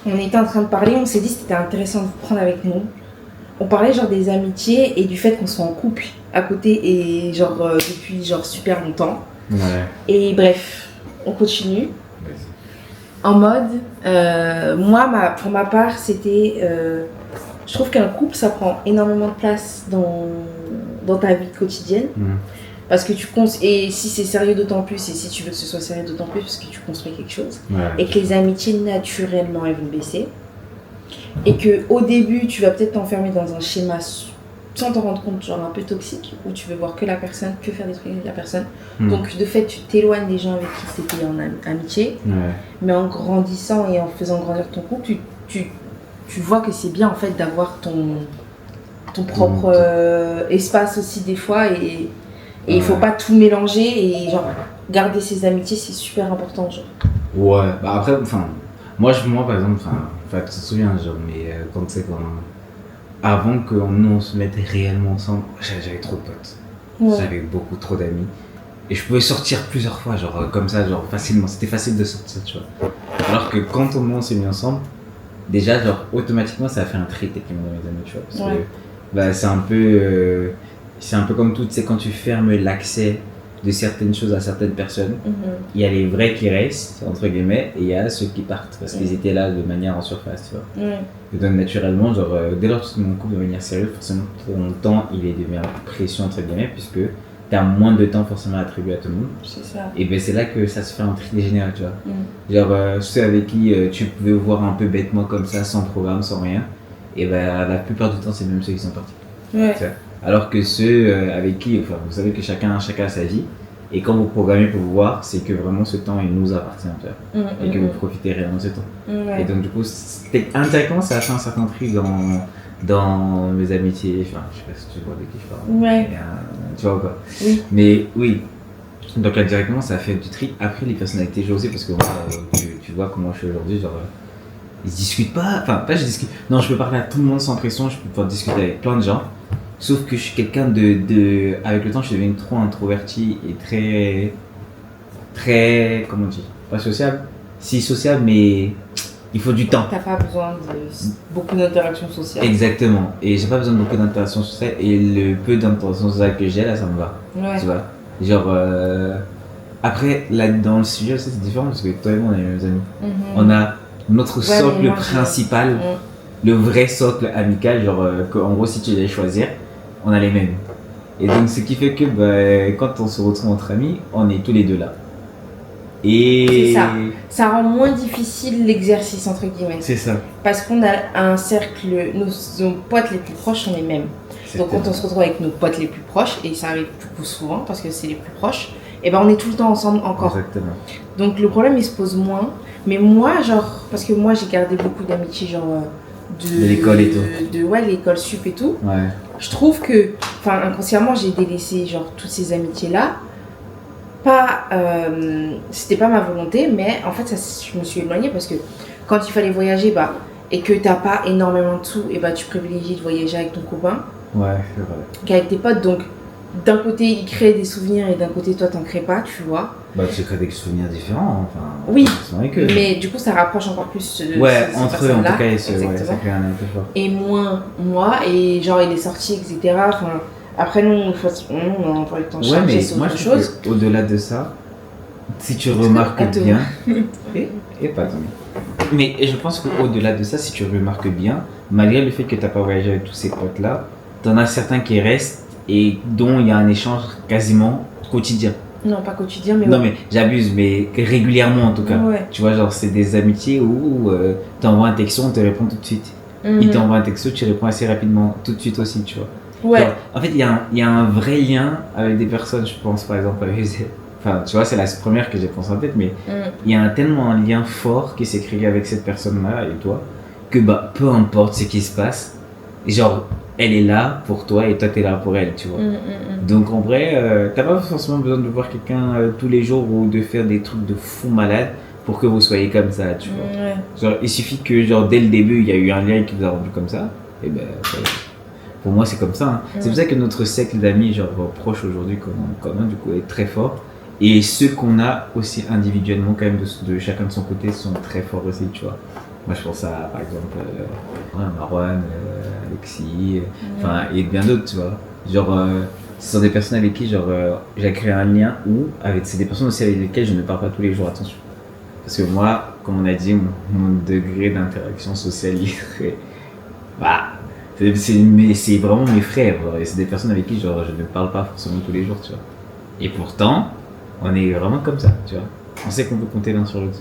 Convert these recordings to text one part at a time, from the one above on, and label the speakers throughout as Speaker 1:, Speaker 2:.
Speaker 1: On était en train de parler, on s'est dit que c'était intéressant de vous prendre avec nous. On parlait genre des amitiés et du fait qu'on soit en couple à côté et genre depuis genre super longtemps.
Speaker 2: Ouais.
Speaker 1: Et bref, on continue.
Speaker 2: Vas-y.
Speaker 1: En mode, moi, pour ma part, c'était... je trouve qu'un couple, ça prend énormément de place dans ta vie quotidienne. Parce que et si c'est sérieux d'autant plus, et si tu veux que ce soit sérieux d'autant plus, parce que tu construis quelque chose, et que les amitiés, naturellement, elles vont baisser. Et qu'au début, tu vas peut-être t'enfermer dans un schéma sans t'en rendre compte, genre un peu toxique, où tu veux voir que la personne, que faire des trucs avec la personne. Donc, de fait, tu t'éloignes des gens avec qui c'était en amitié. Mais en grandissant et en faisant grandir ton couple, tu vois que c'est bien, en fait, d'avoir ton propre espace aussi, des fois, et il faut pas tout mélanger et genre garder ses amitiés, c'est super important, genre.
Speaker 2: Ouais, bah après, enfin, moi par exemple, tu te souviens, genre, mais quand tu sais, avant que nous on se mette réellement ensemble, j'avais trop de potes. Ouais. J'avais beaucoup trop d'amis. Et je pouvais sortir plusieurs fois, genre, comme ça, genre, facilement. C'était facile de sortir, tu vois. Alors que quand on s'est mis ensemble, déjà, genre, automatiquement, ça a fait un tri techniquement dans mes amis, tu vois. Parce que, bah, c'est un peu comme tout, tu sais, quand tu fermes l'accès de certaines choses à certaines personnes, il y a les vrais qui restent, entre guillemets, et il y a ceux qui partent, parce qu'ils étaient là de manière en surface, tu vois. Et donc, naturellement, genre, dès lors que tu te mets en couple de manière sérieuse, forcément, ton temps, il est devenu précieux, entre guillemets, puisque tu as moins de temps forcément attribué à tout le monde. C'est ça. Et ben c'est là que ça se fait un tri général, tu vois. Genre, ceux avec qui tu pouvais voir un peu bêtement comme ça, sans programme, sans rien, et ben la plupart du temps, c'est même ceux qui sont partis. Ouais. Alors que ceux avec qui, enfin, vous savez que chacun a sa vie, et quand vous programmez pour vous voir, c'est que vraiment ce temps, il nous appartient, tu vois, et que vous profitez réellement de ce temps. Et donc, du coup, indirectement, ça a fait un certain tri dans mes amitiés, enfin, je sais pas si tu vois de qui je parle. Ouais. Mais, tu vois quoi. Oui. Mais oui. Donc là, directement, ça a fait du tri. Après, les personnalités, j'ai osé parce que tu vois comment je suis aujourd'hui, genre, ils se discutent pas, enfin, pas je discute. Non, je peux parler à tout le monde sans pression, je peux pouvoir discuter avec plein de gens. Sauf que je suis quelqu'un avec le temps, je suis devenu trop introverti et très, comment on dit, pas sociable. Si sociable, mais il faut du temps.
Speaker 1: T'as pas besoin de beaucoup d'interactions sociales.
Speaker 2: Exactement. Et j'ai pas besoin de beaucoup d'interactions sociales. Et le peu d'interactions sociales que j'ai là, ça me va. Ouais. Tu vois. Genre, après, là, dans le sujet aussi, c'est différent parce que toi et moi, on a les mêmes amis. On a notre socle principal, le vrai socle amical, genre, en gros, si tu devais choisir, on a les mêmes. Et donc, ce qui fait que quand on se retrouve entre amis, on est tous les deux là. Et...
Speaker 1: C'est ça. Ça rend moins difficile l'exercice, entre guillemets.
Speaker 2: C'est ça.
Speaker 1: Parce qu'on a un cercle, nos potes les plus proches sont les mêmes. Donc quand on se retrouve avec nos potes les plus proches, et ça arrive du coup souvent parce que c'est les plus proches, et ben on est tout le temps ensemble encore.
Speaker 2: Exactement.
Speaker 1: Donc le problème il se pose moins. Mais moi, genre, parce que moi j'ai gardé beaucoup d'amitié, genre
Speaker 2: de l'école et tout.
Speaker 1: Ouais, l'école sup et tout.
Speaker 2: Ouais.
Speaker 1: Je trouve que, enfin inconsciemment, j'ai délaissé genre toutes ces amitiés-là. Pas, c'était pas ma volonté, mais en fait je me suis éloignée parce que quand il fallait voyager, bah, et que t'as pas énormément de sous, et bah tu privilégies de voyager avec ton copain.
Speaker 2: Ouais, c'est vrai.
Speaker 1: Qu'avec tes potes, donc d'un côté il crée des souvenirs et d'un côté toi t'en crées pas, tu vois.
Speaker 2: Bah tu crées des souvenirs différents, enfin.
Speaker 1: Oui, mais du coup ça rapproche encore plus
Speaker 2: ouais, entre eux en tout cas, ouais, ça crée un lien plus fort.
Speaker 1: Et moins moi, et genre il est sorti, etc. Enfin, après nous, on a pas eu le temps de changer sur autre chose.
Speaker 2: Au-delà de ça, si tu remarques bien, et pas tant. Mais je pense qu'au-delà de ça, si tu remarques bien, malgré le fait que tu n'as pas voyagé avec tous ces potes-là, tu en as certains qui restent et dont il y a un échange quasiment quotidien.
Speaker 1: Non, pas quotidien, mais...
Speaker 2: Non, mais j'abuse, mais régulièrement en tout cas. Ouais. Tu vois, genre, c'est des amitiés où tu envoies un texto, on te répond tout de suite. Il t'envoie un texto, tu réponds assez rapidement, tout de suite aussi, tu vois. Ouais. Genre, en fait, il y a un vrai lien avec des personnes, je pense, par exemple, avec... Enfin, tu vois, c'est la première que j'ai pensé en tête, mais il y a tellement un lien fort qui s'est créé avec cette personne-là et toi, que bah, peu importe ce qui se passe, genre, elle est là pour toi et toi, t'es là pour elle, tu vois. Donc, en vrai, t'as pas forcément besoin de voir quelqu'un tous les jours ou de faire des trucs de fou malade pour que vous soyez comme ça, tu vois. Genre, il suffit que, genre, dès le début, il y a eu un lien qui vous a rendu comme ça, et ben, pour moi, c'est comme ça. Hein. C'est pour ça que notre cercle d'amis, genre, proches aujourd'hui, qu'on a, du coup, est très fort. Et ceux qu'on a aussi individuellement, quand même, de chacun de son côté, sont très forts aussi, tu vois. Moi, je pense à, par exemple, Marwan, Alexis, enfin, et bien d'autres, tu vois. Genre, ce sont des personnes avec qui, genre, j'ai créé un lien ou c'est des personnes aussi avec lesquelles je ne parle pas tous les jours, attention. Parce que moi, comme on a dit, mon degré d'interaction sociale, c'est vraiment mes frères, genre, et c'est des personnes avec qui, genre, je ne parle pas forcément tous les jours, tu vois. Et pourtant, on est vraiment comme ça, tu vois. On sait qu'on peut compter l'un sur l'autre.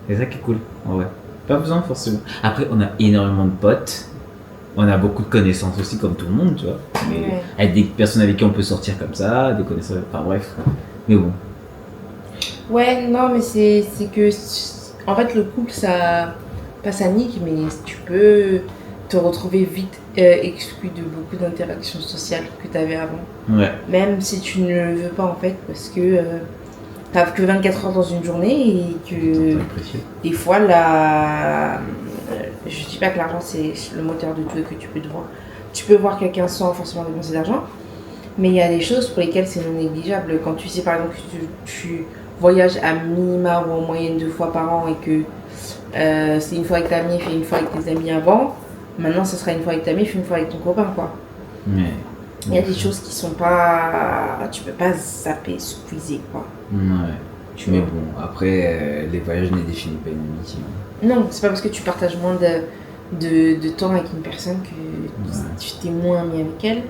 Speaker 2: C'est ça qui est cool, en vrai. Pas besoin forcément. Après, on a énormément de potes. On a beaucoup de connaissances aussi, comme tout le monde, tu vois. Mais avec des personnes avec qui on peut sortir comme ça, des connaissances. Enfin bref. Mais bon.
Speaker 1: Ouais, non, mais c'est que. En fait, le couple, ça. Pas ça nique, mais tu peux te retrouver vite exclu de beaucoup d'interactions sociales que tu avais avant.
Speaker 2: Ouais.
Speaker 1: Même si tu ne le veux pas, en fait, parce que. T'as que 24 heures dans une journée et que des fois je dis pas que l'argent c'est le moteur de tout et que tu peux voir quelqu'un sans forcément dépenser d'argent, mais il y a des choses pour lesquelles c'est non négligeable. Quand tu sais par exemple que tu voyages à minima ou en moyenne 2 fois par an et que c'est une fois avec ta amie, fait une fois avec tes amis avant, maintenant ça sera une fois avec ta amie, fait une fois avec ton copain quoi.
Speaker 2: Mais
Speaker 1: il y a des choses qui sont pas. Tu peux pas zapper, squeezer quoi.
Speaker 2: Ouais. Mais bon, après, les voyages ne définissent pas une amitié.
Speaker 1: Non, c'est pas parce que tu partages moins de temps avec une personne que tu t'es moins ami avec elle.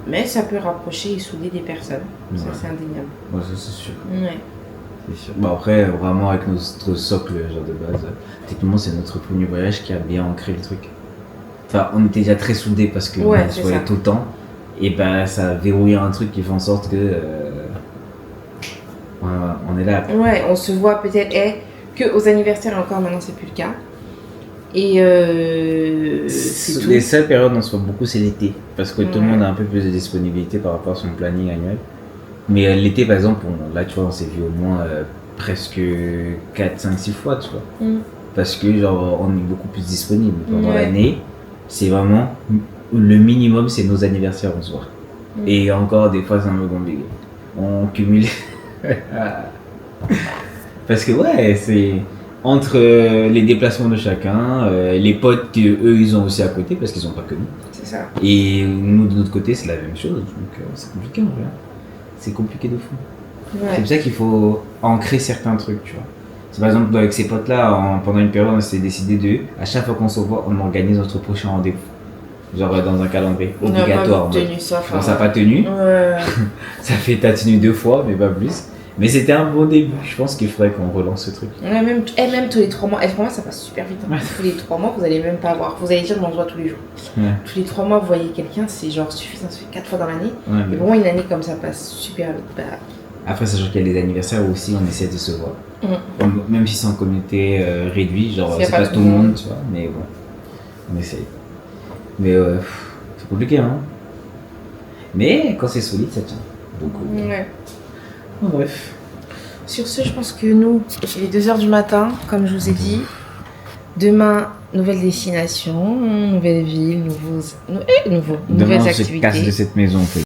Speaker 1: Mais ça peut rapprocher et souder des personnes. Ça, c'est indéniable.
Speaker 2: Ouais, ça, c'est sûr.
Speaker 1: Ouais.
Speaker 2: C'est sûr. Bon, après, vraiment, avec notre socle genre de base, techniquement, c'est notre premier voyage qui a bien ancré le truc. Enfin, on était déjà très soudés parce qu'on se voyait tout le temps. Et ben, ça a verrouillé un truc qui fait en sorte que. On est là.
Speaker 1: Ouais, on se voit peut-être que aux anniversaires, encore maintenant, c'est plus le cas. Et c'est
Speaker 2: les seules périodes où on se voit beaucoup, c'est l'été. Parce que tout le monde a un peu plus de disponibilité par rapport à son planning annuel. Mais l'été, par exemple, là, tu vois, on s'est vu au moins presque 4, 5, 6 fois, tu vois. Parce que, genre, on est beaucoup plus disponible. Pendant l'année, c'est vraiment le minimum, c'est nos anniversaires, on se voit. Et encore, des fois, c'est un peu compliqué. On cumule. Parce que, ouais, c'est entre les déplacements de chacun, les potes qu'eux, ils ont aussi à côté, parce qu'ils n'ont pas que nous.
Speaker 1: C'est ça.
Speaker 2: Et nous, de notre côté, c'est la même chose. Donc, c'est compliqué, en vrai. C'est compliqué de fou. Ouais. C'est pour ça qu'il faut ancrer certains trucs, tu vois. C'est par exemple, avec ces potes-là, pendant une période, on s'est décidé à chaque fois qu'on se voit, on organise notre prochain rendez-vous. Genre dans un calendrier obligatoire. Ça n'a pas tenu. Ouais. Ça fait ta tenue 2 fois, mais pas plus. Mais c'était un bon début. Je pense qu'il faudrait qu'on relance ce truc.
Speaker 1: Ouais, même tous les 3 mois. Et pour moi, ça passe super vite. Hein. Tous les 3 mois, vous allez même pas voir. Vous allez dire, on se voit tous les jours. Ouais. Tous les 3 mois, vous voyez quelqu'un, c'est genre suffisant. Ça fait 4 fois dans l'année. Ouais, mais pour moi, une année comme ça passe super vite. Bah...
Speaker 2: Après, sachant qu'il y a les anniversaires où aussi on essaie de se voir. Même si c'est en communauté réduite, genre c'est pas tout le monde, tu vois. Mais bon, on essaye. Mais c'est compliqué, hein. Mais quand c'est solide, ça tient. Donc,
Speaker 1: ouais.
Speaker 2: Oh, bref.
Speaker 1: Sur ce, je pense que nous, il est 2h du matin, comme je vous ai dit. Demain, nouvelle destination, nouvelle ville, nouvelles activités.
Speaker 2: Demain, on se casse de cette maison, en fait.